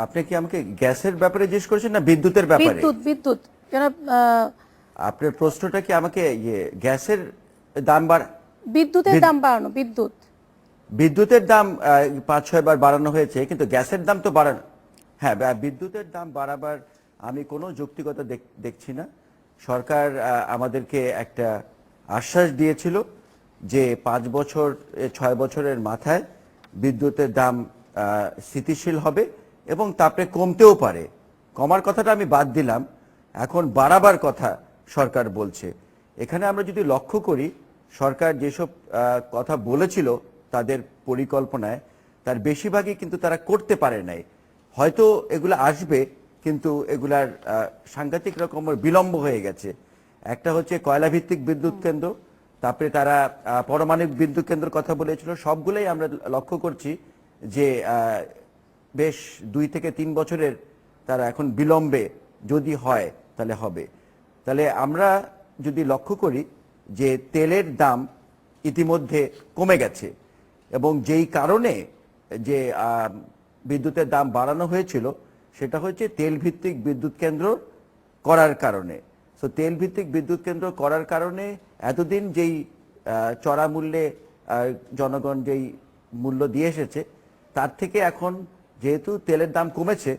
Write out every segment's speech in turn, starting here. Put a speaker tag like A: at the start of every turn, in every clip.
A: আপনি কি আমাকে গ্যাসের ব্যাপারে জিজ্ঞেস করেছেন না বিদ্যুতের ব্যাপারে?
B: বিদ্যুৎ জনাব,
A: আপনার প্রশ্নটা কি আমাকে গ্যাসের দাম
B: বিদ্যুতের দাম বাড়ানো,
A: বিদ্যুতের দাম ৫-৬ বার বাড়ানো হয়েছে, কিন্তু গ্যাসের দাম তো বাড়ানো। হ্যাঁ, বিদ্যুতের দাম বাড়াবার আমি কোনো যৌক্তিকতা দেখছি না। সরকার আমাদেরকে একটা আশ্বাস দিয়েছিল যে ৫ বছর ৬ বছরের মাথায় বিদ্যুতের দাম স্থিতিশীল হবে এবং তারপরে কমতেও পারে। কমার কথাটা আমি বাদ দিলাম, এখন বাড়াবার কথা সরকার বলছে। এখানে আমরা যদি লক্ষ্য করি, সরকার যেসব কথা বলেছিল তাদের পরিকল্পনায়, তার বেশিরভাগই কিন্তু তারা করতে পারে নাই। হয়তো এগুলো আসবে, কিন্তু এগুলার সাংঘাতিক রকমের বিলম্ব হয়ে গেছে। একটা হচ্ছে কয়লা ভিত্তিক বিদ্যুৎ কেন্দ্র, তারপরে তারা পারমাণবিক বিদ্যুৎ কেন্দ্রের কথা বলেছিল। সবগুলোই আমরা লক্ষ্য করছি যে বেশ 2 থেকে 3 বছরের তারা এখন বিলম্বে যদি হয় তাহলে হবে। তাহলে আমরা যদি লক্ষ্য করি যে তেলের দাম ইতিমধ্যে কমে গেছে, এবং যেই কারণে যে বিদ্যুতের দাম বাড়ানো হয়েছিল সেটা হচ্ছে তেল ভিত্তিক বিদ্যুৎ কেন্দ্র করার কারণে। সো তেল ভিত্তিক বিদ্যুৎ কেন্দ্র করার কারণে এতদিন যেই চড়া মূল্যে জনগণ যেই মূল্য দিয়ে এসেছে, তার থেকে এখন যেহেতু তেলের দাম কমেছে,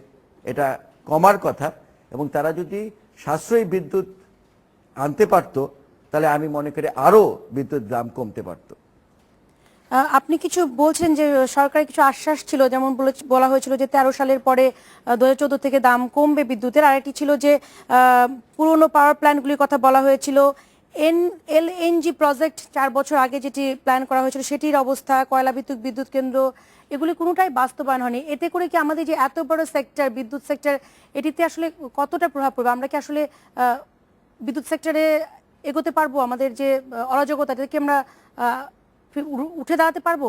A: এটা কমার কথা, এবং তারা যদি সাশ্রয়ী বিদ্যুৎ আনতে পারত তাহলে আমি মনে করি আরো বিদ্যুৎ দাম কমতে পারত।
B: আপনি কিছু বলছেন যে সরকারের কিছু আশ্বাস ছিল, যেমন বলা হয়েছিল যে 13 সালের পরে 2014 থেকে দাম কমবে বিদ্যুতের। আরেকটি ছিল যে পুরনো পাওয়ার প্ল্যান্টগুলির কথা বলা হয়েছিল। এলএনজি প্রজেক্ট 4 বছর আগে যেটি প্ল্যান করা হয়েছিল সেটির অবস্থা, কয়লা ভিত্তিক বিদ্যুৎ কেন্দ্র, এগুলি কোনোটাই বাস্তবায়ন হয়নি। এতে করে কি আমাদের যে এত বড় সেক্টর বিদ্যুৎ সেক্টর, এটিতে আসলে কতটা প্রভাব পড়বে? আমরা কি আসলে বিদ্যুৎ সেক্টরে এগোতে পারবো? আমাদের যে অরাজকতা, এটাকে আমরা উঠে দাঁড়াতে পারবো?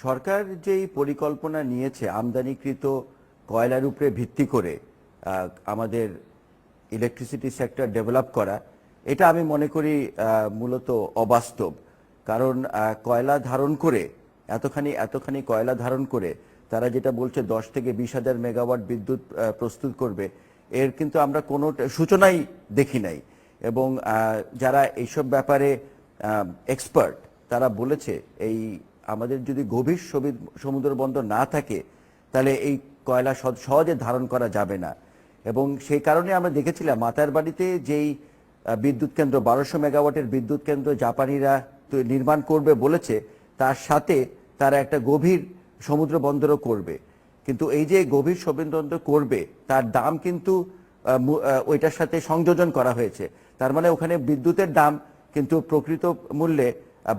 A: সরকার যেই পরিকল্পনা নিয়েছে আমদানিকৃত কয়লার উপরে ভিত্তি করে আমাদের ইলেকট্রিসিটি সেক্টর ডেভেলপ করা, এটা আমি মনে করি মূলত অবাস্তব। কারণ কয়লা ধারণ করে এতখানি কয়লা ধারণ করে তারা যেটা বলছে 10 থেকে 20,000 মেগাওয়াট বিদ্যুৎ প্রস্তুত করবে, এর কিন্তু আমরা কোনো সূচনাই দেখি নাই। এবং যারা এইসব ব্যাপারে এক্সপার্ট, তারা বলেছে এই আমাদের যদি গভীর সমুদ্র বন্দর না থাকে তাহলে এই কয়লা সহজে ধারণ করা যাবে না। এবং সেই কারণে আমরা দেখেছিলাম মাতারবাড়িতে যেই বিদ্যুৎ কেন্দ্র 1200 মেগাওয়াটের বিদ্যুৎ কেন্দ্র জাপানিরা নির্মাণ করবে বলেছে, তার সাথে তারা একটা গভীর সমুদ্র বন্দরও করবে। কিন্তু এই যে গভীর সমুদ্র বন্দর করবে, তার দাম কিন্তু ওইটার সাথে সংযোজন করা হয়েছে। তার মানে ওখানে বিদ্যুতের দাম কিন্তু প্রকৃত মূল্যে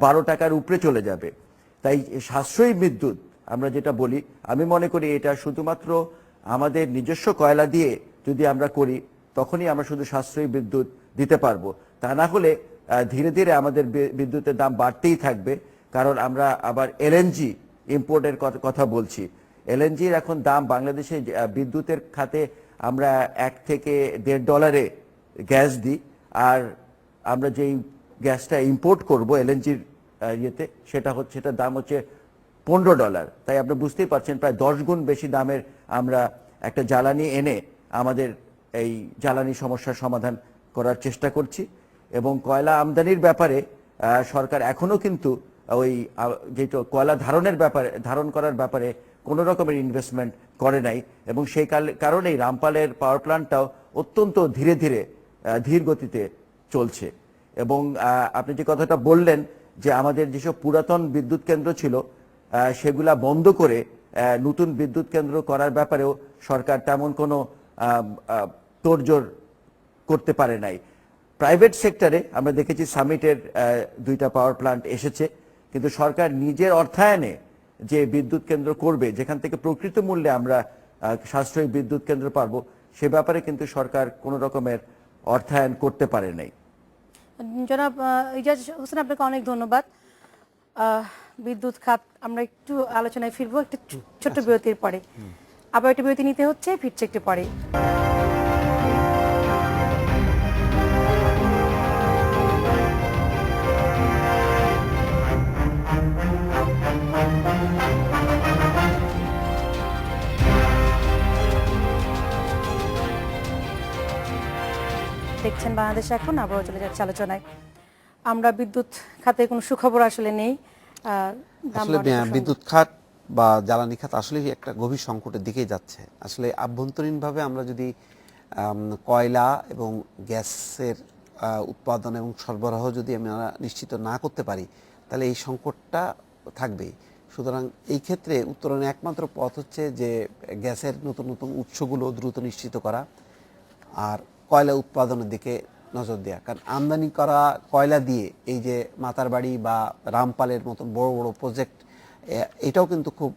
A: 12 টাকার উপরে চলে যাবে। তাই সাশ্রয়ী বিদ্যুৎ আমরা যেটা বলি, আমি মনে করি এটা শুধুমাত্র আমাদের নিজস্ব কয়লা দিয়ে যদি আমরা করি, তখনই আমরা শুধু সাশ্রয়ী বিদ্যুৎ দিতে পারবো। তা না হলে ধীরে ধীরে আমাদের বিদ্যুতের দাম বাড়তেই থাকবে। কারণ আমরা আবার এলএনজি ইম্পোর্টের কথা বলছি। এলএনজির এখন দাম বাংলাদেশে বিদ্যুতের খাতে আমরা $1 থেকে $1.5 গ্যাস দিই, আর আমরা যেই গ্যাসটা ইম্পোর্ট করব এলএনজির ইয়েতে, সেটার দাম হচ্ছে $15। তাই আপনি বুঝতেই পারছেন প্রায় 10 গুণ বেশি দামের আমরা একটা জ্বালানি এনে আমাদের এই জ্বালানি সমস্যার সমাধান করার চেষ্টা করছি। এবং কয়লা আমদানির ব্যাপারে সরকার এখনো কিন্তু ওই যেটা কয়লা ধারণ করার ব্যাপারে কোনো রকমের ইনভেস্টমেন্ট করে নাই। এবং সেই কারণেই রামপালের পাওয়ার প্ল্যান্টটাও অত্যন্ত ধীর গতিতে চলছে। এবং আপনি যে কথাটা বললেন যে আমাদের যেসব পুরাতন বিদ্যুৎ কেন্দ্র ছিল সেগুলা বন্ধ করে নতুন বিদ্যুৎ কেন্দ্র করার ব্যাপারেও সরকার তেমন কোনো তোড়জোড় করতে পারে নাই। প্রাইভেট সেক্টরে আমরা দেখেছি সামিটের 2টা পাওয়ার প্ল্যান্ট এসেছে, কিন্তু সরকার নিজের অর্থায়নে যে বিদ্যুৎ কেন্দ্র করবে, যেখান থেকে প্রকৃত মূল্যে আমরা সাশ্রয়ী বিদ্যুৎ কেন্দ্র পাবো, সে ব্যাপারে কিন্তু সরকার কোনো রকমের অর্থায়ন করতে পারে নাই।
B: জনাব ইজাজ হোসেন, আপনাকে অনেক ধন্যবাদ। বিদ্যুৎ খাত আমরা একটু আলোচনায় ফিরবো একটা ছোট্ট বিরতির পরে। আবার একটা বিরতি নিতে হচ্ছে, ফিরছে একটু পরে। দেখছেন বাংলাদেশ এখন। আবারও চলে যাচ্ছে আলোচনায়। আমরা বিদ্যুৎ খাতে কোনো সুখবর আসলে নেই। দাম
C: আসলে
B: বাড়ার প্রসঙ্গে।
C: বিদ্যুৎ খাত বা জ্বালানি খাত আসলে একটা গভীর সংকটের দিকেই যাচ্ছে। আসলে আভ্যন্তরীণভাবে আমরা যদি কয়লা এবং গ্যাসের উৎপাদন এবং সরবরাহ যদি আমরা নিশ্চিত না করতে পারি, তাহলে এই সংকটটা থাকবেই। সুতরাং এই ক্ষেত্রে উত্তরণের একমাত্র পথ হচ্ছে যে গ্যাসের নতুন নতুন উৎসগুলো দ্রুত নিশ্চিত করা আর কয়লা উৎপাদনের দিকে নজর দেওয়া। কারণ আমদানি করা কয়লা দিয়ে এই যে মাতারবাড়ি বা রামপালের মতন বড় বড় প্রজেক্ট, এটাও কিন্তু খুব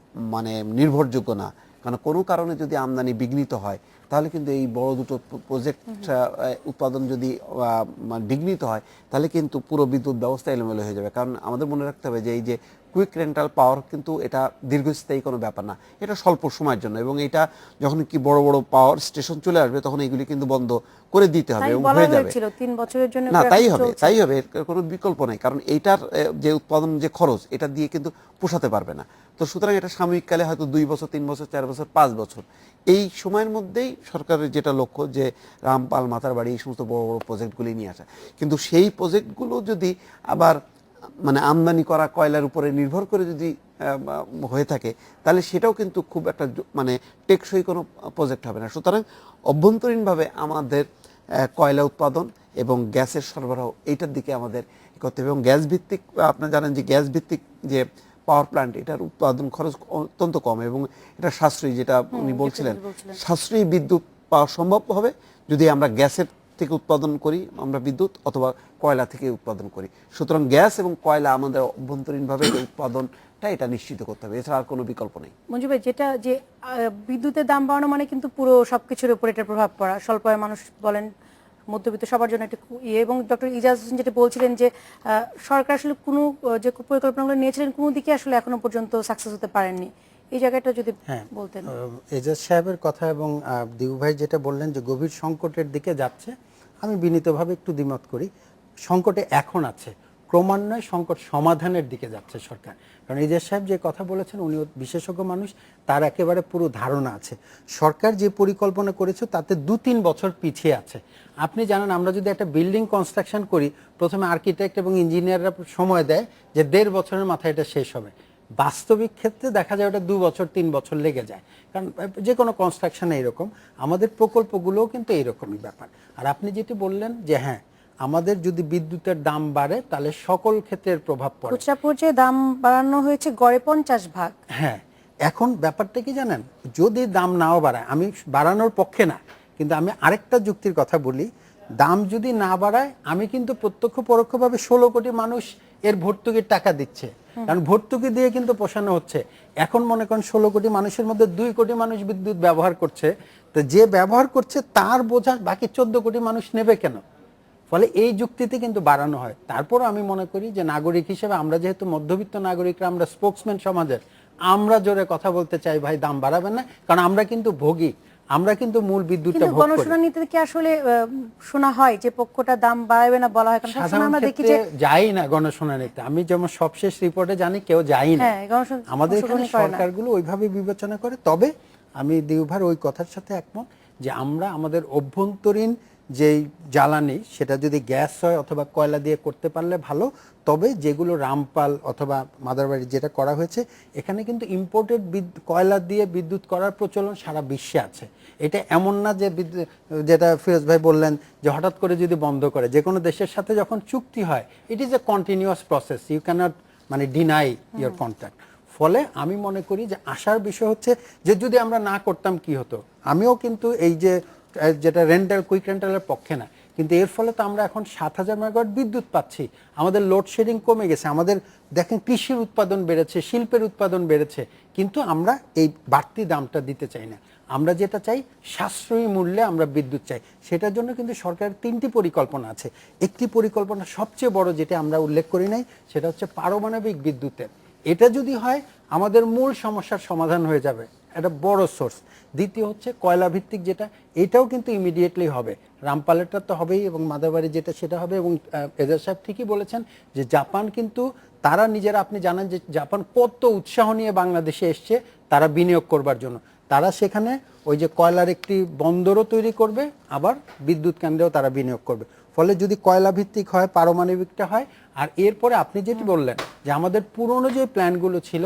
C: নির্ভরযোগ্য না। কারণ কোনো কারণে যদি আমদানি বিঘ্নিত হয়, তাহলে কিন্তু এই বড় দুটো প্রজেক্ট উৎপাদন যদি বিঘ্নিত হয়, তাহলে কিন্তু পুরো বিদ্যুৎ ব্যবস্থা এলোমেলো হয়ে যাবে। কারণ আমাদের মনে রাখতে হবে যে এই যে কুইক রেন্টাল পাওয়ার কিন্তু এটা দীর্ঘস্থায়ী কোনো ব্যাপার না, এটা স্বল্প সময়ের জন্য। এবং এটা যখন কি বড় বড় পাওয়ার স্টেশন চলে আসবে, তখন এগুলি কিন্তু বন্ধ করে দিতে হবে এবং হয়ে যাবে।
B: 3 বছরের জন্য
C: না, তাই হবে, এর কোনো বিকল্প নেই। কারণ এইটার যে উৎপাদন যে খরচ, এটা দিয়ে কিন্তু পোষাতে পারবে না। তো সুতরাং এটা সাময়িককালে হয়তো 2 বছর, 3 বছর, 4 বছর, 5 বছর, এই সময়ের মধ্যেই সরকারের যেটা লক্ষ্য যে রামপাল, মাতারবাড়ি এই সমস্ত বড় বড় প্রজেক্টগুলি নিয়ে আসা। কিন্তু সেই প্রজেক্টগুলো যদি আবার আমদানি করা কয়লার উপরে নির্ভর করে যদি হয়ে থাকে, তাহলে সেটাও কিন্তু খুব একটা টেকসই কোনো প্রজেক্ট হবে না। সুতরাং অভ্যন্তরীণভাবে আমাদের কয়লা উৎপাদন এবং গ্যাসের সরবরাহ এইটার দিকে আমাদের করতে হবে। এবং গ্যাস ভিত্তিক, আপনারা জানেন যে গ্যাস ভিত্তিক যে পাওয়ার প্ল্যান্ট, এটার উৎপাদন খরচ অত্যন্ত কম এবং এটা সাশ্রয়ী, যেটা উনি বলছিলেন, সাশ্রয়ী বিদ্যুৎ পাওয়া সম্ভব হবে যদি আমরা গ্যাসের থেকে উৎপাদন করি আমরা বিদ্যুৎ, অথবা কয়লা থেকে উৎপাদন করি। সুতরাং গ্যাস এবং কয়লা আমাদের অভ্যন্তরীণভাবে উৎপাদনটা এটা নিশ্চিত করতে হবে, এছাড়া আর কোনো বিকল্প নেই।
B: মঞ্জু ভাই, যেটা যে বিদ্যুতের দাম বাড়ানো মানে কিন্তু পুরো সবকিছুর উপর এটার প্রভাব পড়া, স্বল্প আয়ের মানুষ বলেন, মধ্যবিত্ত সবার জন্য একটা এবং ডক্টর ইজাজ হোসেন যেটা বলছিলেন যে সরকার আসলে কোনো যে পরিকল্পনাগুলো নিয়েছিলেন, কোনো দিকে আসলে এখনো পর্যন্ত সাকসেস হতে পারেননি। এই জায়গাটা যদি বলতেন।
D: এজাজ সাহেবের কথা এবং দিউ ভাই যেটা বললেন যে গভীর সংকটের দিকে যাচ্ছে, আমি বিনীতভাবে একটু দ্বিমত করি। সংকটে এখন আছে, ক্রমান্বয়ে সংকট সমাধানের দিকে যাচ্ছে সরকার। কারণ এজাজ সাহেব যে কথা বলেছেন, উনি বিশেষজ্ঞ মানুষ, তার একেবারে পুরো ধারণা আছে। সরকার যে পরিকল্পনা করেছে তাতে 2-3 বছর পিছিয়ে আছে। আপনি জানেন, আমরা যদি একটা বিল্ডিং কনস্ট্রাকশন করি, প্রথমে আর্কিটেক্ট এবং ইঞ্জিনিয়াররা সময় দেয় যে 1.5 বছরের মাথায় এটা শেষ হবে। বাস্তবিক ক্ষেত্রে দেখা যায় ওটা 2 বছর 3 বছর লেগে যায়। কারণ যে কোনো কনস্ট্রাকশন এইরকম, আমাদের প্রকল্পগুলোও কিন্তু এইরকমই ব্যাপার। আর আপনি যেটি বললেন যে হ্যাঁ, আমাদের যদি বিদ্যুতের দাম বাড়ে তাহলে সকল ক্ষেত্রের প্রভাব পড়ে।
B: খুচরা পর্যায়ে দাম বাড়ানো হয়েছে গড়ে 50 ভাগ।
D: হ্যাঁ, এখন ব্যাপারটা কি জানেন, যদি দাম নাও বাড়ায়, আমি বাড়ানোর পক্ষে না, কিন্তু আমি আরেকটা যুক্তির কথা বলি, দাম যদি না বাড়ায়, আমি কিন্তু প্রত্যক্ষ পরোক্ষভাবে 16 কোটি মানুষ এর ভর্তুকির টাকা দিচ্ছে। কারণ ভর্তুকি দিয়ে কিন্তু পোষানো হচ্ছে। এখন মনে করেন 16 কোটি মানুষের মধ্যে 2 কোটি মানুষ বিদ্যুৎ ব্যবহার করছে, তো যে ব্যবহার করছে তার বোঝা বাকি 14 কোটি মানুষ নেবে কেন? ফলে এই যুক্তিতে কিন্তু বাড়ানো হয়। তারপর আমি মনে করি যে নাগরিক হিসেবে আমরা যেহেতু মধ্যবিত্ত নাগরিকরা, আমরা স্পোক্সম্যান সমাজের, আমরা জোরে কথা বলতে চাই, ভাই দাম বাড়াবেন না, কারণ আমরা কিন্তু ভোগী, আমরা কিন্তু মূল বিদ্যুৎটা ভোগ করি।
B: গণশুনানিতে কি আসলে শোনা হয় যে পক্ষটা দাম বাড়াবে না বলা হয়? কারণ
D: সাধারণ
B: আমরা দেখি যে
D: যাই না গণশুনানিতে, আমি যেমন সবশেষ রিপোর্টে জানি কেউ যাই না। আমাদের এখানে সরকারগুলো ওইভাবে বিবেচনা করে। তবে আমি দিউভার ওই কথার সাথে একমত যে আমরা আমাদের অভ্যন্তরীণ যেই জ্বালানি, সেটা যদি গ্যাস হয় অথবা কয়লা দিয়ে করতে পারলে ভালো। তবে যেগুলো রামপাল অথবা মাদারবাড়ি যেটা করা হয়েছে, এখানে কিন্তু ইম্পোর্টেড কয়লা দিয়ে বিদ্যুৎ করার প্রচলন সারা বিশ্বে আছে। এটা এমন না যে যেটা ফিরোজ ভাই বললেন যে হঠাৎ করে যদি বন্ধ করে, যে কোনো দেশের সাথে যখন চুক্তি হয়, it is a continuous process, you cannot deny your contract. ফলে আমি মনে করি যে আসার বিষয় হচ্ছে যে যদি আমরা না করতাম কি হতো। আমিও কিন্তু এই যে যেটা রেন্টাল, কুইক রেন্টালের পক্ষে না, কিন্তু এর ফলে তো আমরা এখন 7000 মেগাওয়াট বিদ্যুৎ পাচ্ছি, আমাদের লোডশেডিং কমে গেছে, আমাদের দেখেন কৃষির উৎপাদন বেড়েছে, শিল্পের উৎপাদন বেড়েছে, কিন্তু আমরা এই বাড়তি দামটা দিতে চাই না। আমরা যেটা চাই, সাশ্রয়ী মূল্যে আমরা বিদ্যুৎ চাই। সেটার জন্য কিন্তু সরকারের 3টি পরিকল্পনা আছে। একটি পরিকল্পনা সবচেয়ে বড়, যেটা আমরা উল্লেখ করি নাই, সেটা হচ্ছে পারমাণবিক বিদ্যুতের। এটা যদি হয়, আমাদের মূল সমস্যার সমাধান হয়ে যাবে, একটা বড় সোর্স। দ্বিতীয় হচ্ছে কয়লা ভিত্তিক, যেটা এটাও কিন্তু ইমিডিয়েটলি হবে, রামপালেরটা তো হবেই এবং মাদারবাড়ি যেটা সেটা হবে। এবং এজাজ সাহেব ঠিকই বলেছেন যে জাপান কিন্তু তারা নিজেরা, আপনি জানেন যে জাপান কত উৎসাহ নিয়ে বাংলাদেশে এসছে তারা বিনিয়োগ করবার জন্য। তারা সেখানে ওই যে কয়লার একটি বন্দরও তৈরি করবে, আবার বিদ্যুৎ কেন্দ্রেও তারা বিনিয়োগ করবে। ফলে যদি কয়লা ভিত্তিক হয়, পারমাণবিকটা হয়, আর এরপরে আপনি যেটি বললেন যে আমাদের পুরনো যে প্ল্যানগুলো ছিল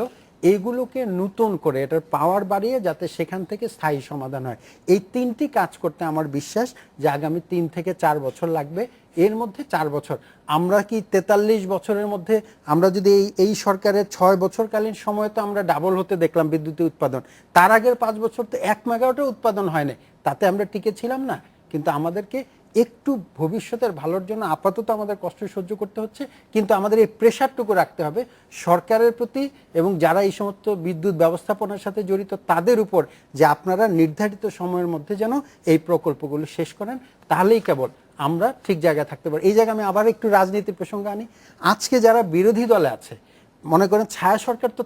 D: এইগুলোকে নতুন করে এটার পাওয়ার বাড়িয়ে যাতে সেখান থেকে স্থায়ী সমাধান হয়, এই 3টি কাজ করতে আমার বিশ্বাস যে আগামী 3 থেকে 4 বছর লাগবে। এর মধ্যে 4 বছর আমরা কি 43 বছরের মধ্যে আমরা যদি এই সরকারের 6 বছরকালীন সময়ে তো আমরা ডাবল হতে দেখলাম বিদ্যুতের উৎপাদন, তার আগের 5 বছর তো 1 মেগাওয়াটও উৎপাদন হয় না, তাতে আমরা টিকে ছিলাম না। কিন্তু আমাদেরকে একটু ভবিষ্যতের ভালোর জন্য আপাতত আমাদের কষ্ট সহ্য করতে হচ্ছে, কিন্তু আমাদের এই প্রেশারটুকু রাখতে হবে সরকারের প্রতি এবং যারা এই সমস্ত বিদ্যুৎ ব্যবস্থাপনার সাথে জড়িত তাদের উপর, যে আপনারা নির্ধারিত সময়ের মধ্যে যেন এই প্রকল্পগুলো শেষ করেন, তাহলেই কেবল আমরা ঠিক জায়গায় থাকতে পারি। এই জায়গায় আমি আবার একটু রাজনীতির প্রসঙ্গ আনি। আজকে যারা বিরোধী দলে আছে, মনে করেন ছায়া সরকার, তো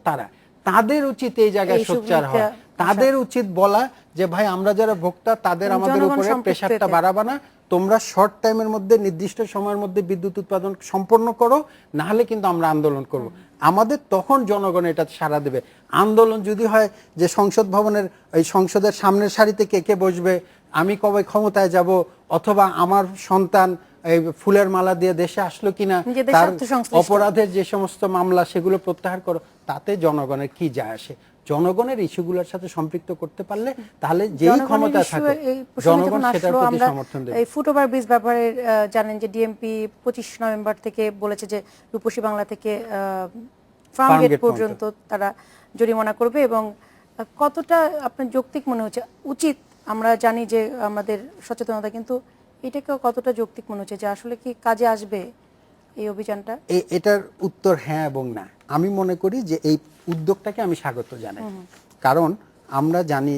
D: তাদের উচিত এই জায়গায় সোচ্চার হওয়া, তাদের উচিত বলা যে ভাই আমরা যারা ভোক্তা তাদের আমাদের উপরে প্রেশারটা বাড়াবা না, তোমরা শর্ট টাইমের মধ্যে নির্দিষ্ট সময়ের মধ্যে বিদ্যুৎ উৎপাদন সম্পন্ন করো, না হলে কিন্তু আমরা আন্দোলন করব। আমাদের তখন জনগণ এটা সাড়া দেবে। আন্দোলন যদি হয় যে সংসদ ভবনের এই সংসদের সামনের সারিতে কে কে বসবে, আমি কবে ক্ষমতায় যাব, অথবা আমার সন্তান এই ফুলের মালা দিয়ে দেশে আসলো কিনা, তার অপরাধের যে সমস্ত মামলা সেগুলো প্রত্যাহার করো, তাতে জনগণের কি যায় আসে? জনগণের ইস্যুগুলোর সাথে সম্পৃক্ত করতে পারলে তাহলে যেই ক্ষমতা থাকে জনগণ সেটার প্রতি সমর্থন দেবে।
B: এই ফুটওভার ব্রিজ ব্যাপারে জানেন যে ডিএমপি 25 নভেম্বর থেকে বলেছে যে রূপসী বাংলা থেকে ফার্মগেট পর্যন্ত তারা জরিমানা করবে, এবং কতটা আপনার যৌক্তিক মনে হচ্ছে? উচিত, আমরা জানি যে আমাদের সচেতনতা, কিন্তু এটাকেও কতটা যৌক্তিক মনে হচ্ছে যে আসলে কি কাজে আসবে এই অভিযানটা?
D: এটার উত্তর হ্যাঁ এবং না। আমি মনে করি যে এই উদ্যোগটাকে আমি স্বাগত জানাই, কারণ আমরা জানি